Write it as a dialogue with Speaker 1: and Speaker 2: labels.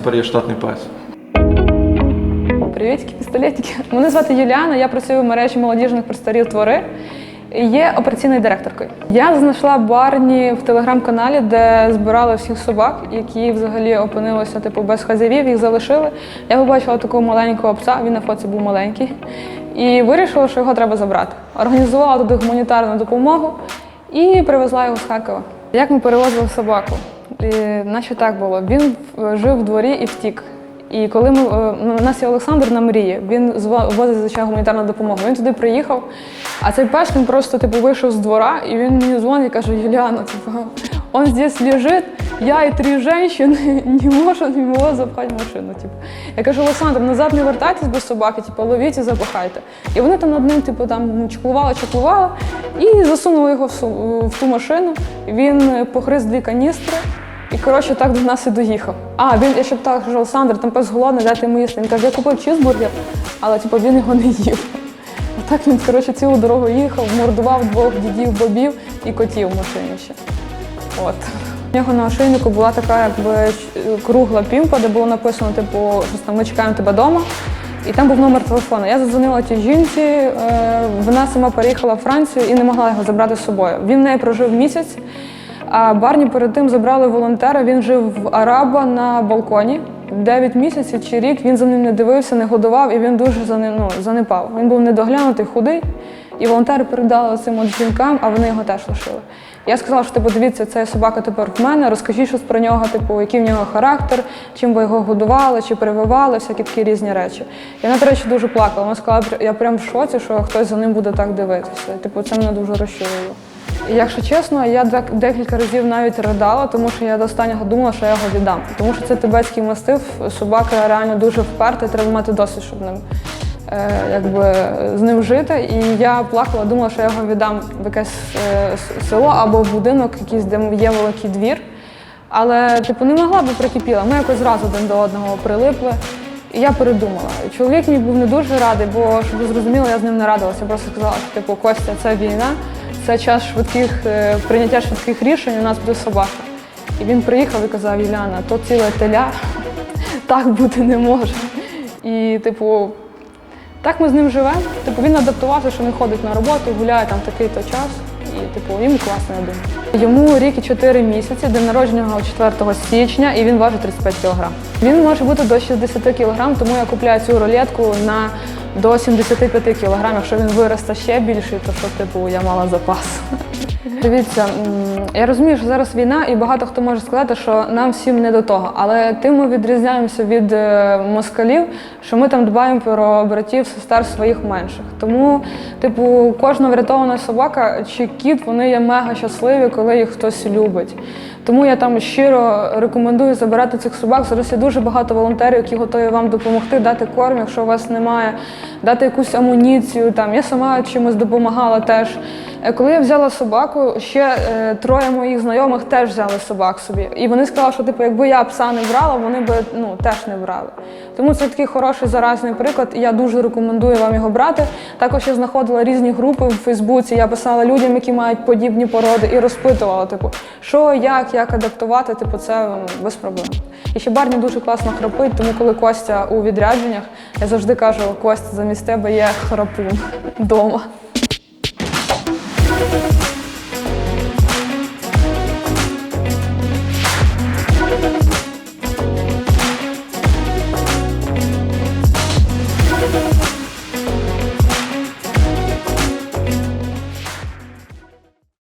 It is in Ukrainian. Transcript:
Speaker 1: тепер є штатний пес.
Speaker 2: Привітки, пістолетики. Мене звати Юліана, я працюю в мережі молодіжних просторів «Твори». Є операційною директоркою. Я знайшла Барні в телеграм-каналі, де збирали всіх собак, які взагалі опинилися без хазяїв, їх залишили. Я побачила такого маленького пса, він на фоці був маленький, і вирішила, що його треба забрати. Організувала туди гуманітарну допомогу і привезла його з Харкова. Як ми перевозили собаку? Наче так було. Він жив в дворі і втік. І коли у нас є Олександр на Мрії, він возить зазвичай гуманітарну допомогу. Він туди приїхав, а цей пес, він просто вийшов з двора, і він мені дзвонить і каже: Юліана, он здесь лежит, я и 3 женщины не можем его запхати в машину. Я кажу: Олександр, назад не вертайтесь без собаки, ловіть і запихайте. І вони там над ним чеклували і засунули його в ту машину. Він погриз 2 каністри. І, коротше, так до нас і доїхав. Я ще питала, кажу: Олександр, там пес голодний, дайте йому їсти. Він каже: я купив чізбургер, але він його не їв. Отак він, коротше, цілу дорогу їхав, мордував 2 дідів, бабів і котів в машині ще. От. У нього на ошейнику була така кругла пімпа, де було написано, щось там: ми чекаємо тебе вдома. І там був номер телефону. Я задзвонила тій жінці, вона сама переїхала в Францію і не могла його забрати з собою. Він в неї прожив місяць. А Барні перед тим забрали волонтера, він жив в Араба на балконі. 9 місяців чи рік він за ним не дивився, не годував, і він дуже занепав. Він був недоглянутий, худий, і волонтери передали цим жінкам, а вони його теж лишили. Я сказала, що дивіться, ця собака тепер в мене, розкажіть щось про нього, який в нього характер, чим ви його годували, чи прививали, всякі такі різні речі. І вона, до речі, дуже плакала. Вона сказала: я прям в шоці, що хтось за ним буде так дивитися. Це мене дуже розчулило. Якщо чесно, я декілька разів навіть ридала, тому що я до останнього думала, що я його віддам. Тому що це тибетський мастиф, собака реально дуже вперта, треба мати досвід, щоб з ним жити. І я плакала, думала, що я його віддам в якесь село або в будинок, якийсь, де є великий двір. Але не могла б, прикипіла. Ми якось зразу один до одного прилипли. І я передумала. Чоловік мій був не дуже радий, бо, щоб ви зрозуміли, я з ним не радилася. Я просто сказала, що Костя, це війна. Це час прийняття швидких рішень, у нас буде собака. І він приїхав і казав: Юліана, то ціле теля, так бути не може. І, так ми з ним живемо. Він адаптувався, що не ходить на роботу, гуляє там такий-то час. І, йому класно, я думаю. Йому рік і 4 місяці, день народження 4 січня, і він важить 35 кг. Він може бути до 60 кг, тому я купляю цю рулетку до 75 кг. Якщо він виросте ще більший, то що, я мала запас. Дивіться, я розумію, що зараз війна, і багато хто може сказати, що нам всім не до того. Але тим ми відрізняємося від москалів, що ми там дбаємо про братів, сестер своїх менших. Тому, кожна врятована собака чи кіт, вони є мега щасливі, коли їх хтось любить. Тому я щиро рекомендую забирати цих собак. Зараз є дуже багато волонтерів, які готові вам допомогти, дати корм, якщо у вас немає, дати якусь амуніцію. Я сама чимось допомагала теж. Коли я взяла собаку, ще 3 моїх знайомих теж взяли собак собі. І вони сказали, що якби я пса не брала, вони б теж не брали. Тому це такий хороший заразний приклад, і я дуже рекомендую вам його брати. Також я знаходила різні групи в Фейсбуці, я писала людям, які мають подібні породи, і розпитувала, що, як адаптувати, це без проблем. І ще Барні дуже класно храпить, тому коли Костя у відрядженнях, я завжди кажу: Костя, замість тебе є храпун вдома.